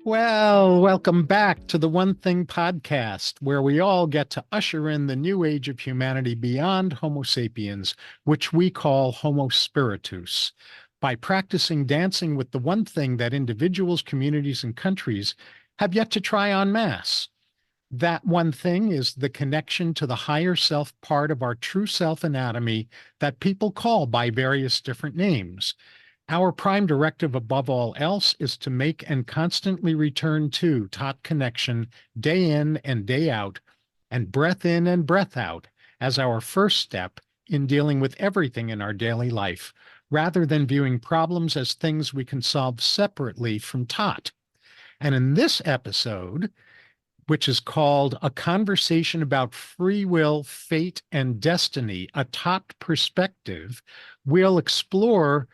Well, welcome back to the One Thing podcast, where we all get to usher in the new age of humanity beyond Homo sapiens, which we call Homo spiritus, by practicing dancing with the one thing that individuals, communities, and countries have yet to try en masse. That one thing is the connection to the higher self part of our true self anatomy that people call by various different names. Our prime directive above all else is to make and constantly return to TOT connection day in and day out, and breath in and breath out as our first step in dealing with everything in our daily life, rather than viewing problems as things we can solve separately from TOT. And in this episode, which is called A Conversation About Free Will, Fate, and Destiny, a TOT perspective, we'll explore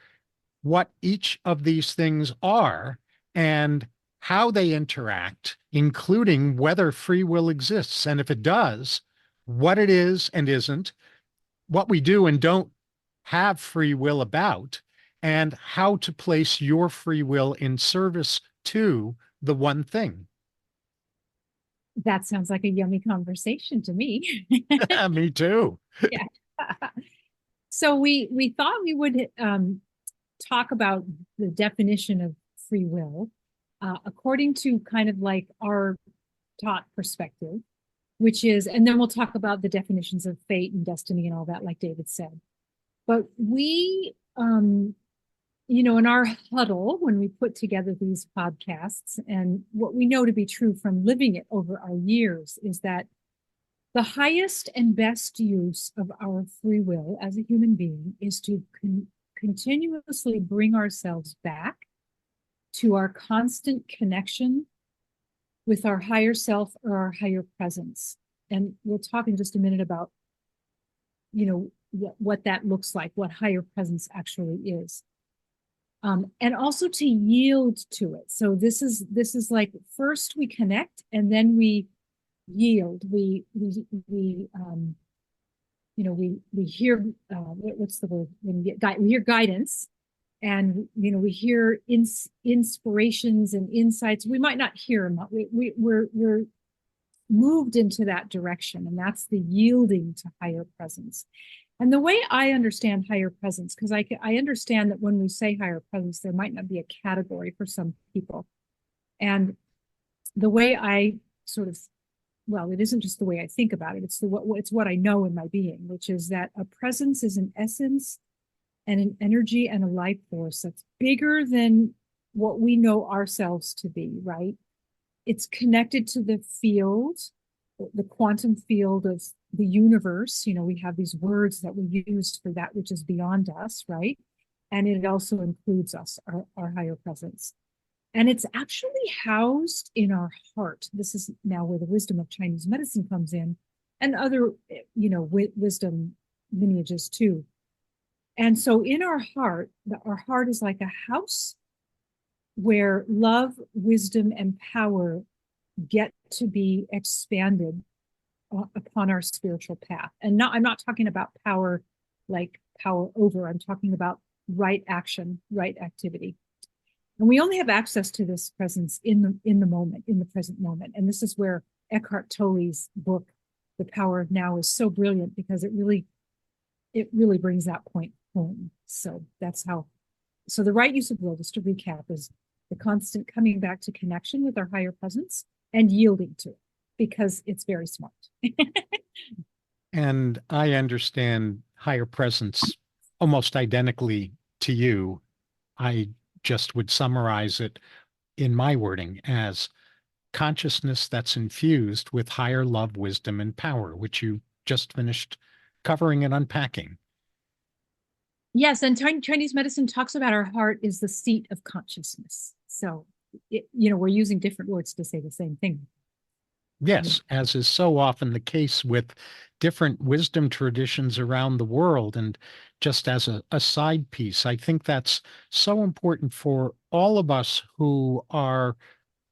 what each of these things are and how they interact, including whether free will exists. And if it does, what it is and isn't, what we do and don't have free will about, and how to place your free will in service to the one thing. That sounds like a yummy conversation to me. Me too. Yeah. So we thought we would talk about the definition of free will according to kind of like our taught perspective, which is, and then we'll talk about the definitions of fate and destiny and all that, like David said. But we, in our huddle, when we put together these podcasts, and what we know to be true from living it over our years is that the highest and best use of our free will as a human being is to continuously bring ourselves back to our constant connection with our higher self or our higher presence. And we'll talk in just a minute about, what that looks like, what higher presence actually is. And also to yield to it. So this is like first we connect and then we yield. We hear what's the word when we hear guidance, and we hear inspirations and insights. We might not hear them. We're moved into that direction, and that's the yielding to higher presence. And the way I understand higher presence, because I understand that when we say higher presence, there might not be a category for some people. And the way I sort of, well, it isn't just the way I think about it, it's what I know in my being, which is that a presence is an essence and an energy and a life force that's bigger than what we know ourselves to be, right? It's connected to the field, the quantum field of the universe. We have these words that we use for that which is beyond us, right? And it also includes us, our higher presence. And it's actually housed in our heart. This is now where the wisdom of Chinese medicine comes in, and other, wisdom lineages too. And so in our heart is like a house where love, wisdom, and power get to be expanded upon our spiritual path. And I'm not talking about power like power over. I'm talking about right action, right activity. And we only have access to this presence in the moment, in the present moment. And this is where Eckhart Tolle's book, The Power of Now, is so brilliant, because it really brings that point home. So so the right use of will, just to recap, is the constant coming back to connection with our higher presence and yielding to it, because it's very smart. And I understand higher presence almost identically to you. I just would summarize it in my wording as consciousness that's infused with higher love, wisdom, and power, which you just finished covering and unpacking. Yes, and Chinese medicine talks about our heart is the seat of consciousness. So, we're using different words to say the same thing. Yes, as is so often the case with different wisdom traditions around the world. And just as a side piece, I think that's so important for all of us who are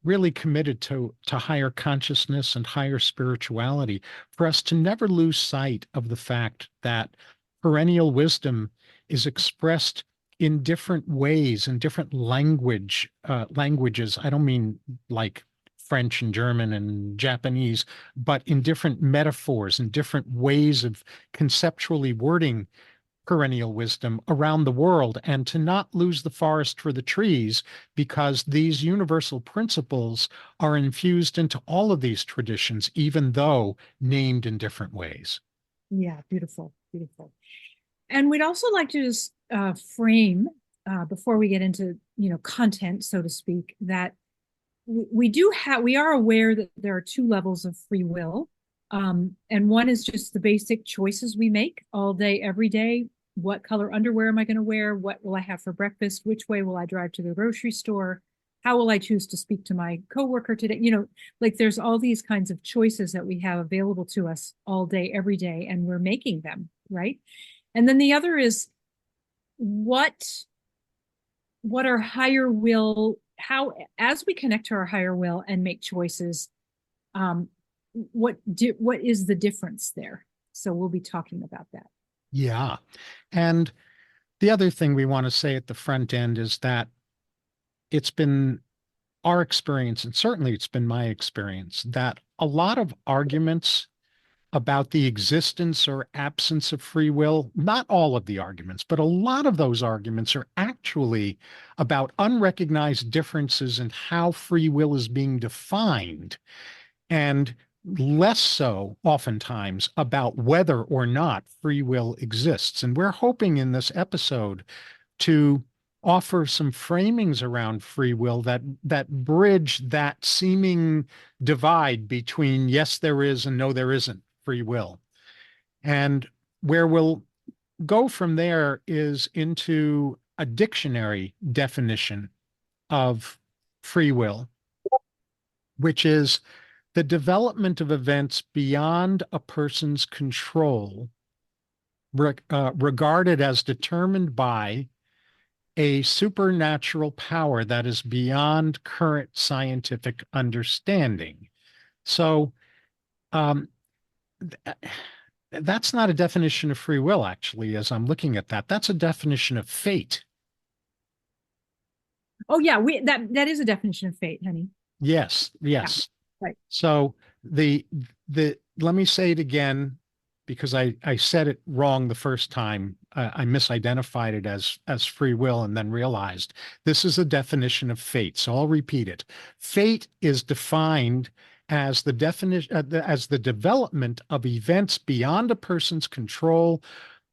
really committed to higher consciousness and higher spirituality, for us to never lose sight of the fact that perennial wisdom is expressed in different ways, in different languages. I don't mean like French and German and Japanese, but in different metaphors and different ways of conceptually wording perennial wisdom around the world, and to not lose the forest for the trees, because these universal principles are infused into all of these traditions, even though named in different ways. Yeah, beautiful, beautiful. And we'd also like to just frame before we get into content, so to speak, that we are aware that there are two levels of free will. And one is just the basic choices we make all day, every day. What color underwear am I going to wear? What will I have for breakfast? Which way will I drive to the grocery store? How will I choose to speak to my coworker today? Like there's all these kinds of choices that we have available to us all day, every day, and we're making them, right? And then the other is what our higher will, how, as we connect to our higher will and make choices, what is the difference there? So we'll be talking about that. Yeah. And the other thing we want to say at the front end is that it's been our experience, and certainly it's been my experience, that a lot of arguments about the existence or absence of free will, not all of the arguments, but a lot of those arguments are actually about unrecognized differences in how free will is being defined, and less so oftentimes about whether or not free will exists. And we're hoping in this episode to offer some framings around free will that bridge that seeming divide between yes, there is and no, there isn't free will. And where we'll go from there is into a dictionary definition of free will, which is the development of events beyond a person's control, regarded as determined by a supernatural power that is beyond current scientific understanding. So, um, that's not a definition of free will, actually, as I'm looking at that. That's a definition of fate. Oh yeah, that is a definition of fate, honey. Yes, Yeah, yes. right. So the let me say it again, because I said it wrong the first time. I misidentified it as free will and then realized this is a definition of fate. So I'll repeat it. Fate is defined as the definition as the development of events beyond a person's control,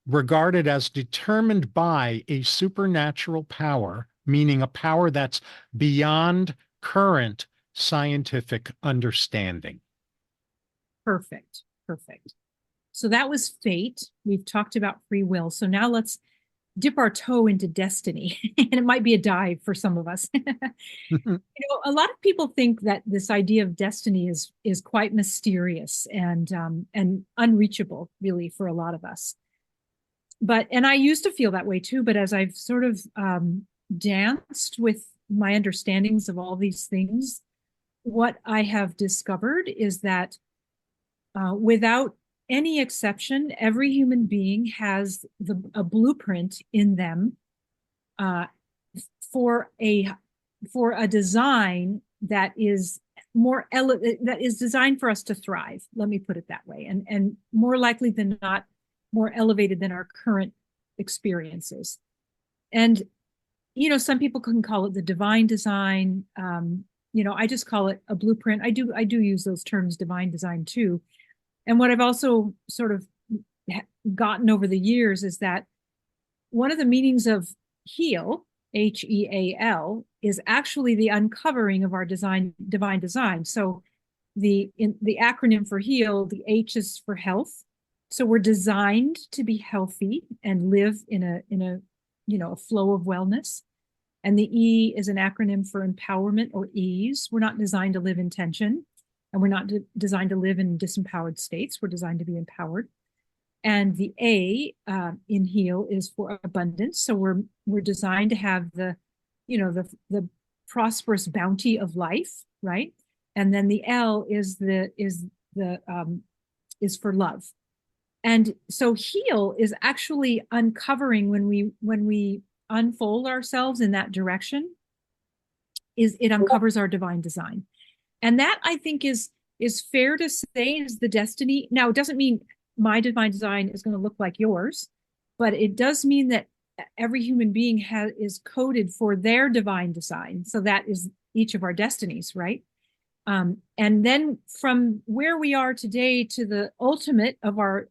regarded as determined by a supernatural power, meaning a power that's beyond current scientific understanding. Perfect. Perfect. So that was fate. We've talked about free will. So now let's dip our toe into destiny. And it might be a dive for some of us. A lot of people think that this idea of destiny is quite mysterious and unreachable, really, for a lot of us. And I used to feel that way too, but as I've sort of danced with my understandings of all these things, what I have discovered is that without any exception, every human being has a blueprint in them for a design that is that is designed for us to thrive. Let me put it that way, and more likely than not, more elevated than our current experiences. And some people can call it the divine design. I just call it a blueprint. I do use those terms, divine design, too. And what I've also sort of gotten over the years is that one of the meanings of heal, HEAL, is actually the uncovering of our divine design. So the acronym for heal, the H is for health. So we're designed to be healthy and live in a flow of wellness. And the E is an acronym for empowerment or ease. We're not designed to live in tension, and we're not designed to live in disempowered states. We're designed to be empowered. And the A in heal is for abundance. So we're designed to have the prosperous bounty of life, right? And then the L is for love. And so heal is actually uncovering when we unfold ourselves in that direction, is it uncovers our divine design. And that, I think, is fair to say is the destiny. Now, it doesn't mean my divine design is going to look like yours, but it does mean that every human being is coded for their divine design. So that is each of our destinies, right? And then from where we are today to the ultimate of our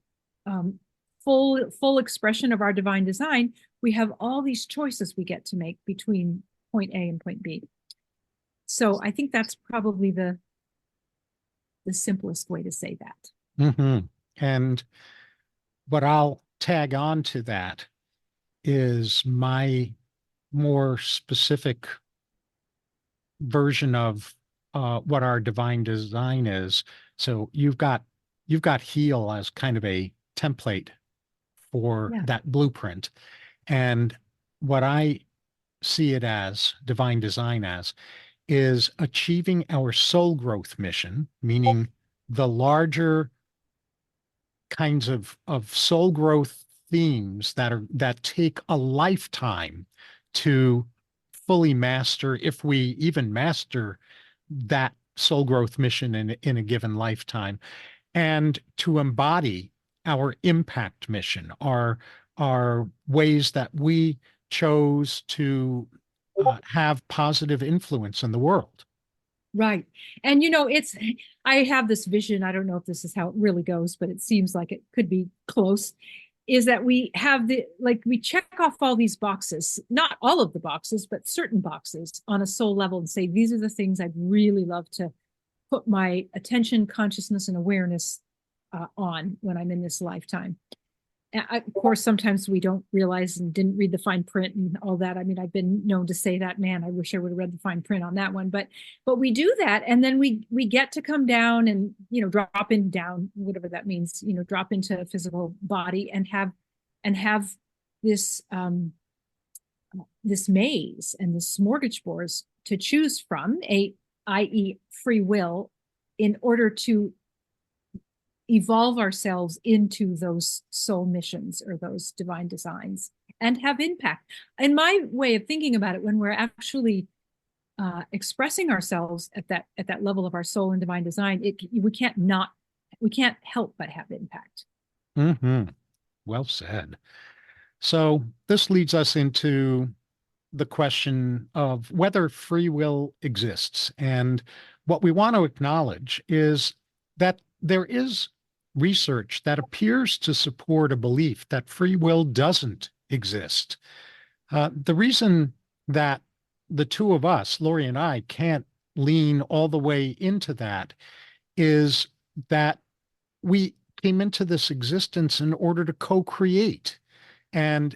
full expression of our divine design, we have all these choices we get to make between point A and point B. So I think that's probably the simplest way to say that. Mm-hmm. And what I'll tag on to that is my more specific version of what our divine design is. So you've got heal as kind of a template for Yeah. that blueprint. And what I see it as, divine design as, is achieving our soul growth mission, meaning the larger kinds of soul growth themes that take a lifetime to fully master, if we even master that soul growth mission in a given lifetime, and to embody our impact mission, our ways that we chose to have positive influence in the world. Right. And I have this vision. I don't know if this is how it really goes, but it seems like it could be close. Is that we have we check off all these boxes, not all of the boxes, but certain boxes on a soul level and say, these are the things I'd really love to put my attention, consciousness, and awareness on when I'm in this lifetime. Of course, sometimes we don't realize and didn't read the fine print and all that. I mean, I've been known to say that, man, I wish I would have read the fine print on that one. But we do that, and then we get to come down and drop in down, whatever that means, drop into a physical body and have this this maze and this smorgasbord to choose from, i.e., free will, in order to evolve ourselves into those soul missions or those divine designs and have impact. In my way of thinking about it, when we're actually expressing ourselves at that level of our soul and divine design, we can't help but have impact. Mm-hmm. Well said. So this leads us into the question of whether free will exists. And what we want to acknowledge is that there is research that appears to support a belief that free will doesn't exist. The reason that the two of us, Laurie and I, can't lean all the way into that is that we came into this existence in order to co-create. And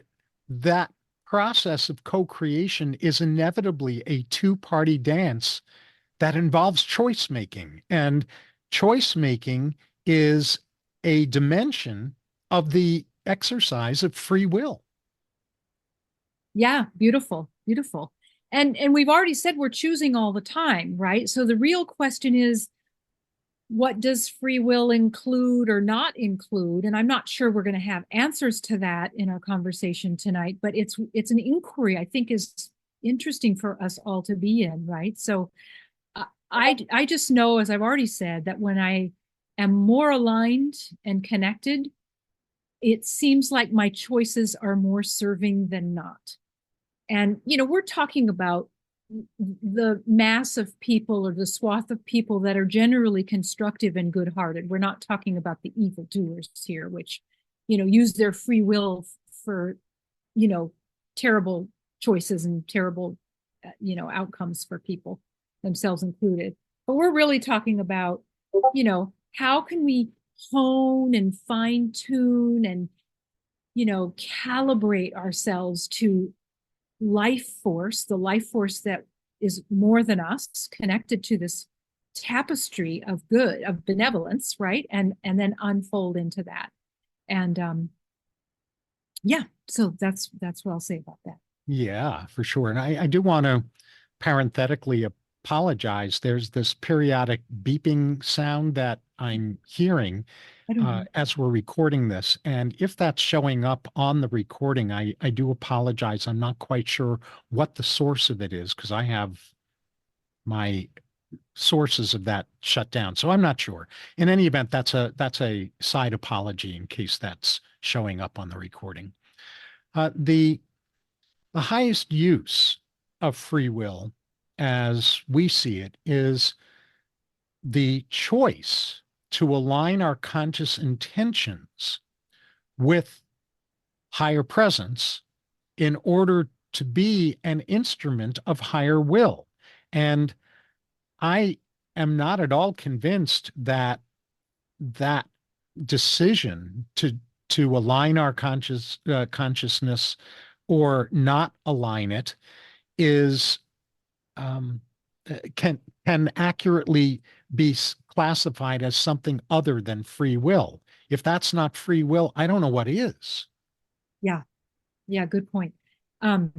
that process of co-creation is inevitably a two-party dance that involves choice making. And choice making is a dimension of the exercise of free will. Yeah, beautiful, beautiful. And we've already said we're choosing all the time, right? So the real question is, what does free will include or not include? And I'm not sure we're going to have answers to that in our conversation tonight, but it's an inquiry I think is interesting for us all to be in, right? So I just know, as I've already said, that when I am more aligned and connected, it seems like my choices are more serving than not. And we're talking about the mass of people or the swath of people that are generally constructive and good-hearted. We're not talking about the evildoers here, which use their free will for terrible choices and terrible outcomes for people, themselves included. But we're really talking about how can we hone and fine-tune and calibrate ourselves to the life force that is more than us, connected to this tapestry of good, of benevolence, right? And then unfold into that. And yeah, so that's what I'll say about that. Yeah, for sure. And I do want to parenthetically apologize. There's this periodic beeping sound that I'm hearing I don't know. as we're recording this. And if that's showing up on the recording, I do apologize. I'm not quite sure what the source of it is because I have my sources of that shut down. So I'm not sure. In any event, that's a side apology in case that's showing up on the recording. The highest use of free will, as we see it, is the choice to align our conscious intentions with higher presence in order to be an instrument of higher will. And I am not at all convinced that that decision to align our consciousness or not align it is um, can accurately be classified as something other than free will. If that's not free will, I don't know what is. Yeah. Yeah. Good point. Um,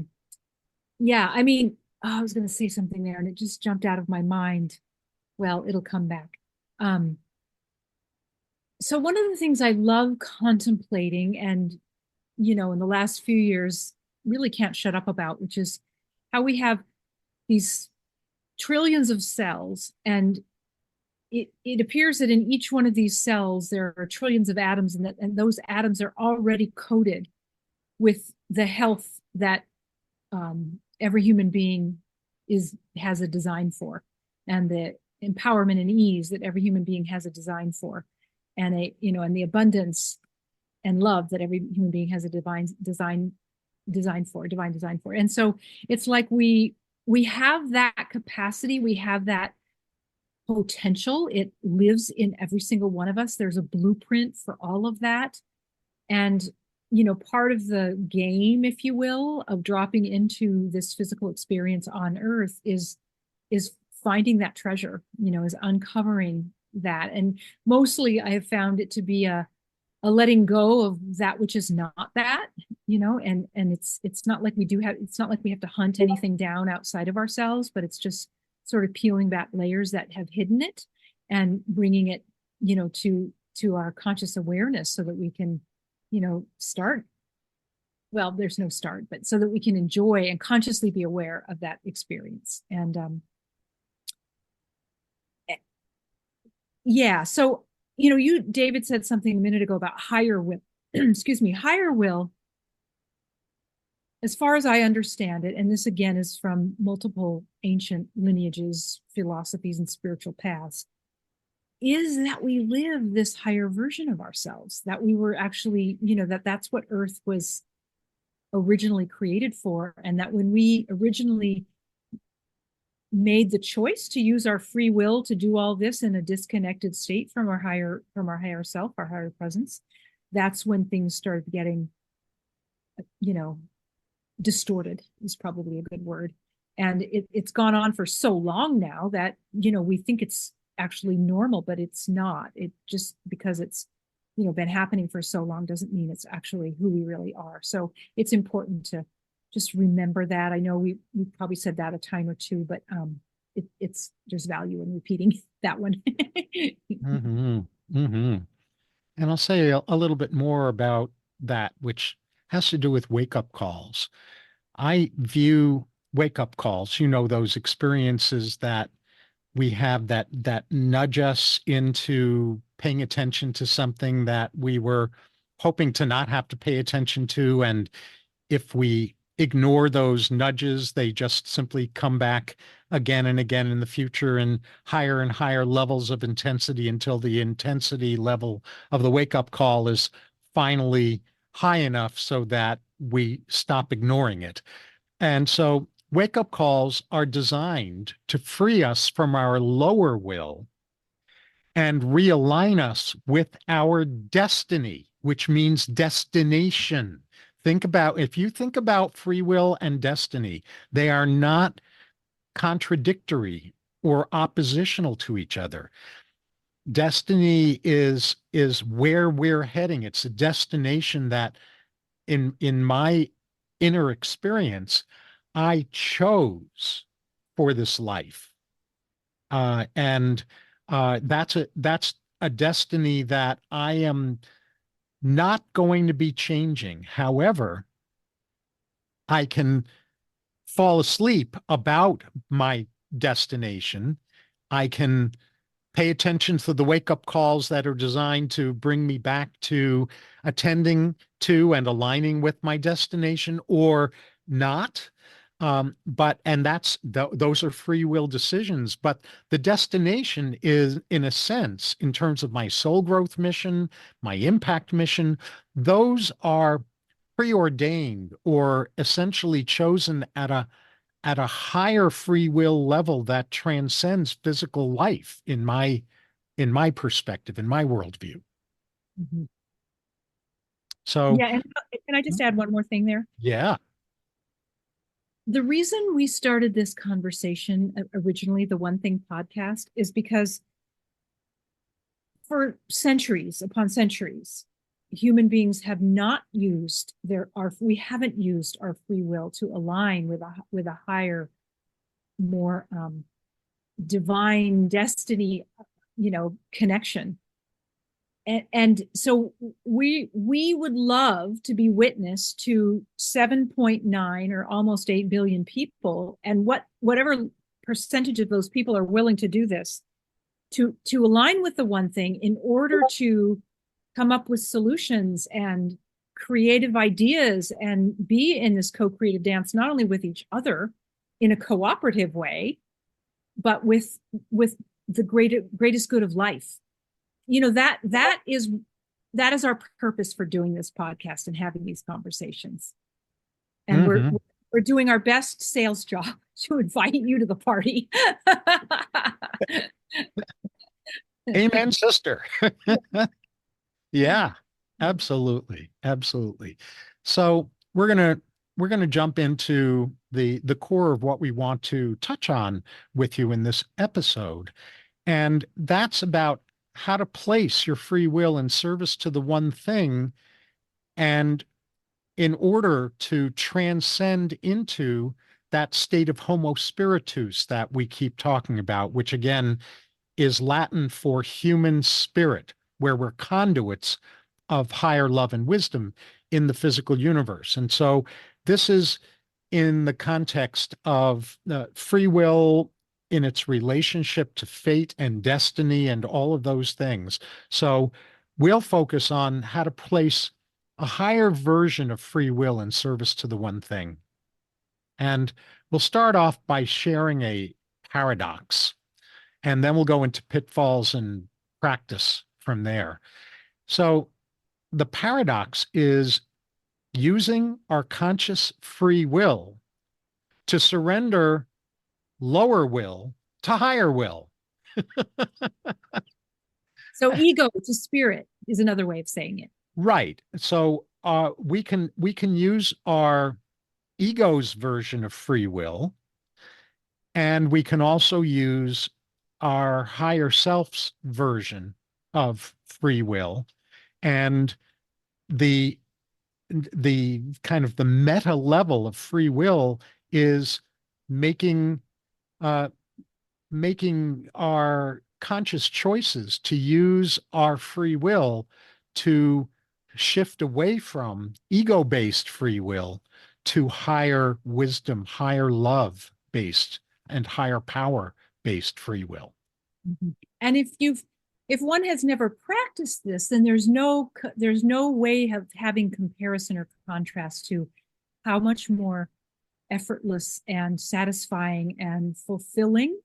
yeah. I mean, oh, I was going to say something there and it just jumped out of my mind. Well, it'll come back. Um, so one of the things I love contemplating and, in the last few years really can't shut up about, which is how we have these trillions of cells and it appears that in each one of these cells there are trillions of atoms and those atoms are already coded with the health that every human being has a design for, and the empowerment and ease that every human being has a design for, and and the abundance and love that every human being has a divine design for. And so it's like we have that capacity, we have that potential. It lives in every single one of us. There's a blueprint for all of that. And part of the game, if you will, of dropping into this physical experience on earth is finding that treasure, is uncovering that. And mostly I have found it to be a letting go of that which is not that, and it's not like it's not like we have to hunt anything down outside of ourselves, but it's just sort of peeling back layers that have hidden it and bringing it, to our conscious awareness so that we can, start. Well, there's no start, but so that we can enjoy and consciously be aware of that experience. And yeah, so David said something a minute ago about higher will. Excuse me, higher will, as far as I understand it, and this again is from multiple ancient lineages, philosophies, and spiritual paths, is that we live this higher version of ourselves, that we were actually, that's what Earth was originally created for, and that when we originally made the choice to use our free will to do all this in a disconnected state from our higher self, our higher presence, that's when things started getting, distorted is probably a good word. And it's gone on for so long now that, we think it's actually normal, but it's not. It just because it's, been happening for so long doesn't mean it's actually who we really are. So it's important to just remember that. I know we probably said that a time or two, but it's there's value in repeating that one. Mm-hmm. Mm-hmm. And I'll say a little bit more about that, which has to do with wake-up calls. I view wake-up calls, those experiences that we have that nudge us into paying attention to something that we were hoping to not have to pay attention to. And if we ignore those nudges, they just simply come back again and again in the future and higher levels of intensity until the intensity level of the wake-up call is finally high enough so that we stop ignoring it. And so wake-up calls are designed to free us from our lower will and realign us with our destiny, which means destination. If you think about free will and destiny, they are not contradictory or oppositional to each other. Destiny is where we're heading. It's a destination that in my inner experience, I chose for this life. And that's a destiny that I am not going to be changing. However, I can fall asleep about my destination. I can pay attention to the wake up calls that are designed to bring me back to attending to and aligning with my destination or not. And those are free will decisions. But the destination is, in a sense, in terms of my soul growth mission, my impact mission, those are preordained or essentially chosen at a higher free will level that transcends physical life in my perspective, in my worldview. Mhm. So, Yeah, and can I just add one more thing there? yeah. The reason we started this conversation originally, the One Thing podcast, is because for centuries upon centuries, human beings have not used we haven't used our free will to align with a higher, more divine destiny, connection. And so we would love to be witness to 7.9 or almost 8 billion people, and whatever percentage of those people are willing to do this, to align with the one thing in order to come up with solutions and creative ideas and be in this co-creative dance, not only with each other in a cooperative way, but with the greatest good of life. That is our purpose for doing this podcast and having these conversations. And Mhm. we're doing our best sales job to invite you to the party. Amen, sister. Yeah, absolutely. Absolutely. So we're gonna jump into the core of what we want to touch on with you in this episode. And that's about how to place your free will in service to the one thing, and in order to transcend into that state of homo spiritus that we keep talking about, which again is Latin for human spirit, where we're conduits of higher love and wisdom in the physical universe. And so this is in the context of free will in its relationship to fate and destiny and all of those things. So we'll focus on how to place a higher version of free will in service to the one thing. And we'll start off by sharing a paradox, and then we'll go into pitfalls and practice from there. So the paradox is using our conscious free will to surrender lower will to higher will. So ego to spirit is another way of saying it. Right. So we can use our ego's version of free will, and we can also use our higher self's version of free will. And the the kind of the meta level of free will is making uh, making our conscious choices to use our free will to shift away from ego-based free will to higher wisdom, higher love-based, and higher power-based free will. Mhm. And if one has never practiced this, then there's no way of having comparison or contrast to how much more effortless and satisfying and fulfilling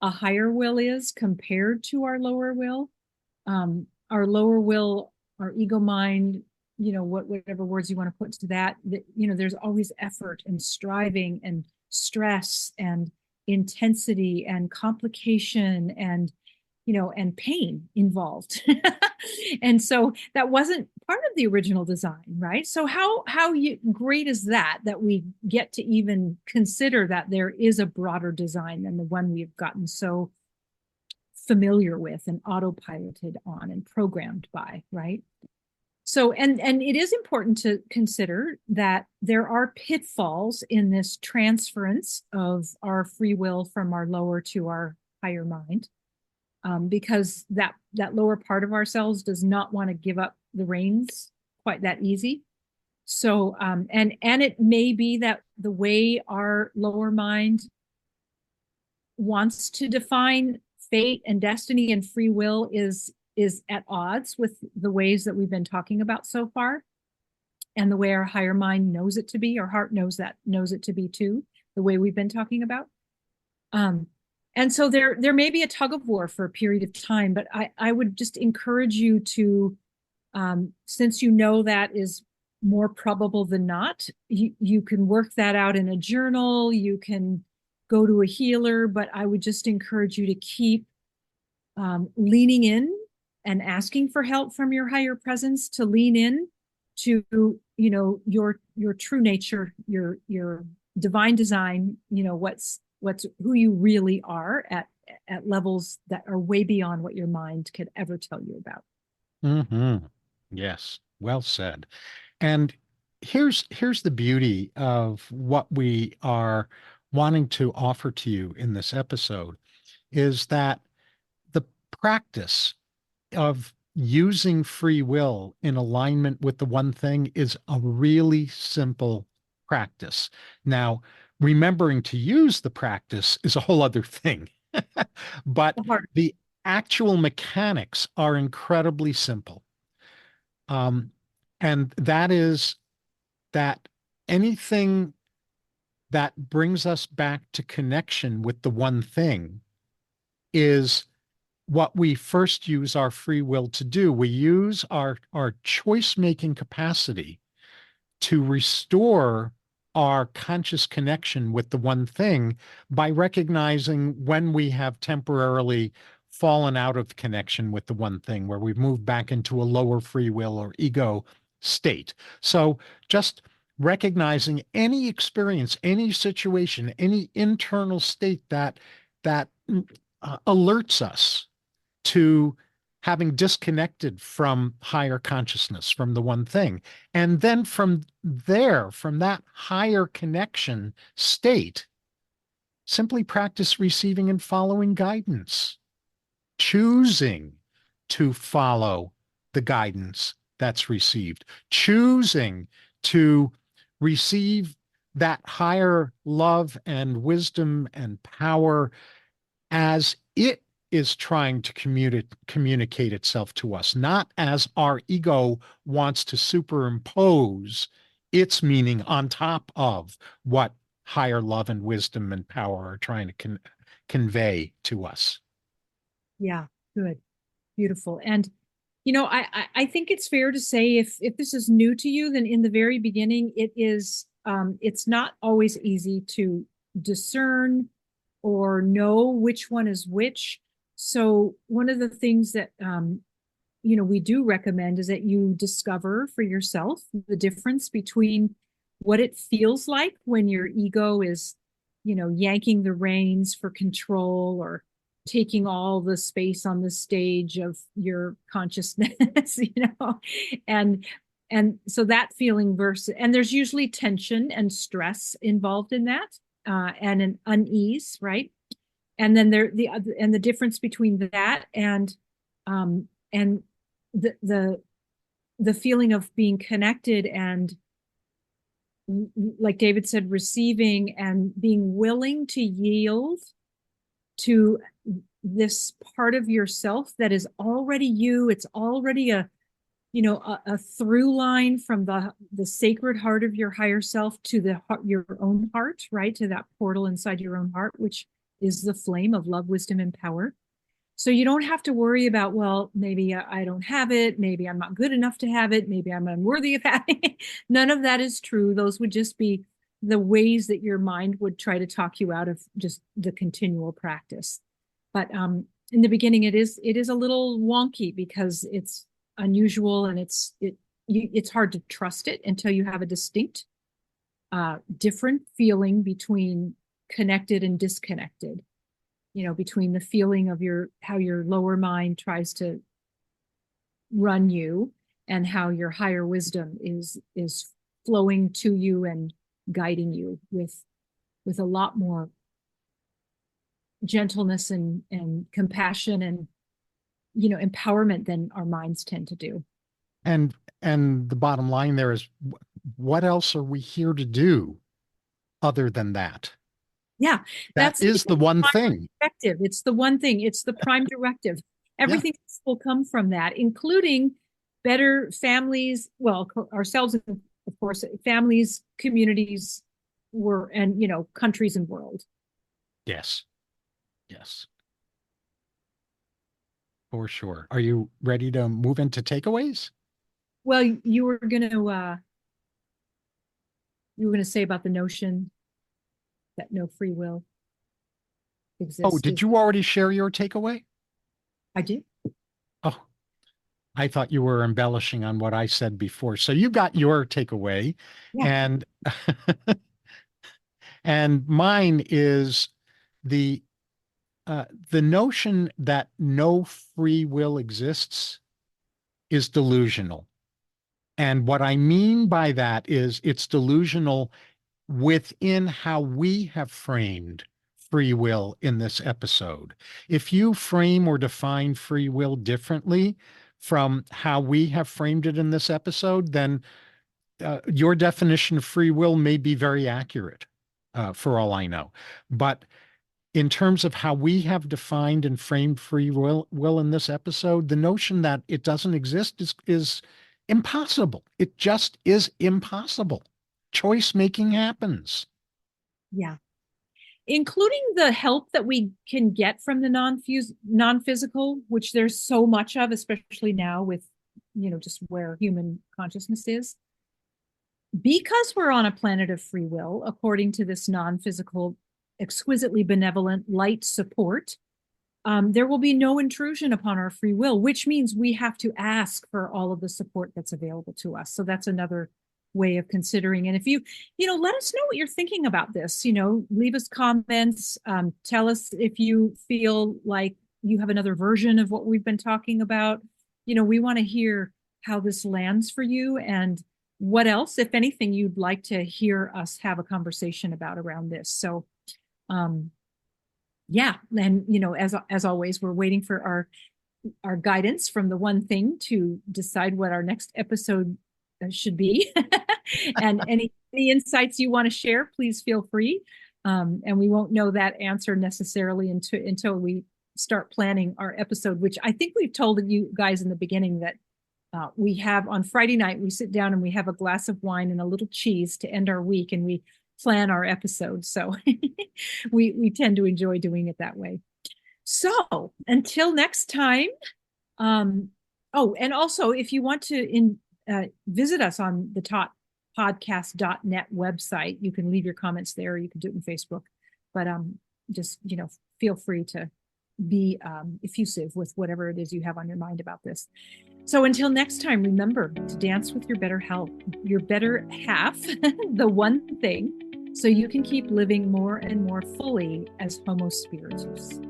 a higher will is compared to our lower will. Our lower will, our ego mind, whatever words you want to put to that, there's always effort and striving and stress and intensity and complication and pain involved. And so that wasn't part of the original design, right? So how great is that we get to even consider that there is a broader design than the one we've gotten so familiar with and autopiloted on and programmed by, right? So, and it is important to consider that there are pitfalls in this transference of our free will from our lower to our higher mind, because that lower part of ourselves does not want to give up the reins quite that easy. So, and it may be that the way our lower mind wants to define fate and destiny and free will is at odds with the ways that we've been talking about so far, and the way our higher mind knows it to be, our heart knows it to be too, the way we've been talking about. And so there may be a tug of war for a period of time, but I would just encourage you to, since you know that is more probable than not, you can work that out in a journal, you can go to a healer, but I would just encourage you to keep leaning in and asking for help from your higher presence, to lean in to, you know, your true nature, your divine design, you know, what's who you really are at levels that are way beyond what your mind could ever tell you about. Mm-hmm. Yes, well said. And here's the beauty of what we are wanting to offer to you in this episode is that the practice of using free will in alignment with the one thing is a really simple practice. Now, remembering to use the practice is a whole other thing, but the actual mechanics are incredibly simple. Um, and that is that anything that brings us back to connection with the one thing is what we first use our free will to do. We use our choice making capacity to restore our conscious connection with the one thing by recognizing when we have temporarily fallen out of connection with the one thing, where we've moved back into a lower free will or ego state. So just recognizing any experience, any situation, any internal state that alerts us to having disconnected from higher consciousness, from the one thing. And then from there, from that higher connection state, simply practice receiving and following guidance, choosing to follow the guidance that's received, choosing to receive that higher love and wisdom and power as it is trying to communicate itself to us, not as our ego wants to superimpose its meaning on top of what higher love and wisdom and power are trying to convey to us. Yeah, good, beautiful. And you know, I think it's fair to say, if this is new to you, then in the very beginning, it's not always easy to discern or know which one is which. So one of the things that you know, we do recommend is that you discover for yourself the difference between what it feels like when your ego is, you know, yanking the reins for control or taking all the space on the stage of your consciousness, you know, and so that feeling versus, and there's usually tension and stress involved in that, and an unease, right? And then the difference between that and the the feeling of being connected and, like David said, receiving and being willing to yield to this part of yourself that is already you. It's already a, you know, a through line from the sacred heart of your higher self to the your own heart, right? To that portal inside your own heart, which is the flame of love, wisdom, and power. So you don't have to worry about, well, maybe I don't have it. Maybe I'm not good enough to have it. Maybe I'm unworthy of having it. None of that is true. Those would just be the ways that your mind would try to talk you out of just the continual practice. But in the beginning, it is a little wonky because it's unusual and it's hard to trust it until you have a distinct, different feeling between connected and disconnected. You know, between the feeling of how your lower mind tries to run you and how your higher wisdom is flowing to you and guiding you with a lot more gentleness and compassion and, you know, empowerment than our minds tend to do. And the bottom line there is, what else are we here to do other than that? Yeah, That that's is the one thing. directive. It's the one thing. It's the prime directive. Yeah. Everything else will come from that, including better families. Well, ourselves, of course, families, communities, were and you know countries and world. Yes. Yes. For sure. Are you ready to move into takeaways? Well, you were gonna say about the notion that no free will Oh, exists. did you already share your takeaway? I do. Oh, I thought you were embellishing on what I said before. So you got your takeaway, Yeah. and and mine is the the notion that no free will exists is delusional. And what I mean by that is it's delusional within how we have framed free will in this episode. If you frame or define free will differently from how we have framed it in this episode, then your definition of free will may be very accurate, for all I know. But in terms of how we have defined and framed free will in this episode, the notion that it doesn't exist is impossible. It just is impossible. Choice making happens. Yeah. Including the help that we can get from the non-physical, which there's so much of, especially now with, you know, just where human consciousness is. Because we're on a planet of free will, according to this non-physical, exquisitely benevolent light support, there will be no intrusion upon our free will, which means we have to ask for all of the support that's available to us. So that's another way of considering. And if you know, let us know what you're thinking about this. You know, leave us comments. Tell us if you feel like you have another version of what we've been talking about. You know, we want to hear how this lands for you and what else, if anything, you'd like to hear us have a conversation about around this. So, yeah, and you know, as always, we're waiting for our guidance from the one thing to decide what our next episode should be. And any insights you want to share, please feel free. And we won't know that answer necessarily until we start planning our episode, which I think we've told you guys in the beginning that we have on Friday night, we sit down and we have a glass of wine and a little cheese to end our week, and we plan our episodes. So we tend to enjoy doing it that way. So until next time. Oh, and also if you want to visit us on the totpodcast.net website, you can leave your comments there. You can do it in Facebook, but just, you know, feel free to be effusive with whatever it is you have on your mind about this. So until next time, remember to dance with your better half, the one thing, so you can keep living more and more fully as Homo Spiritus.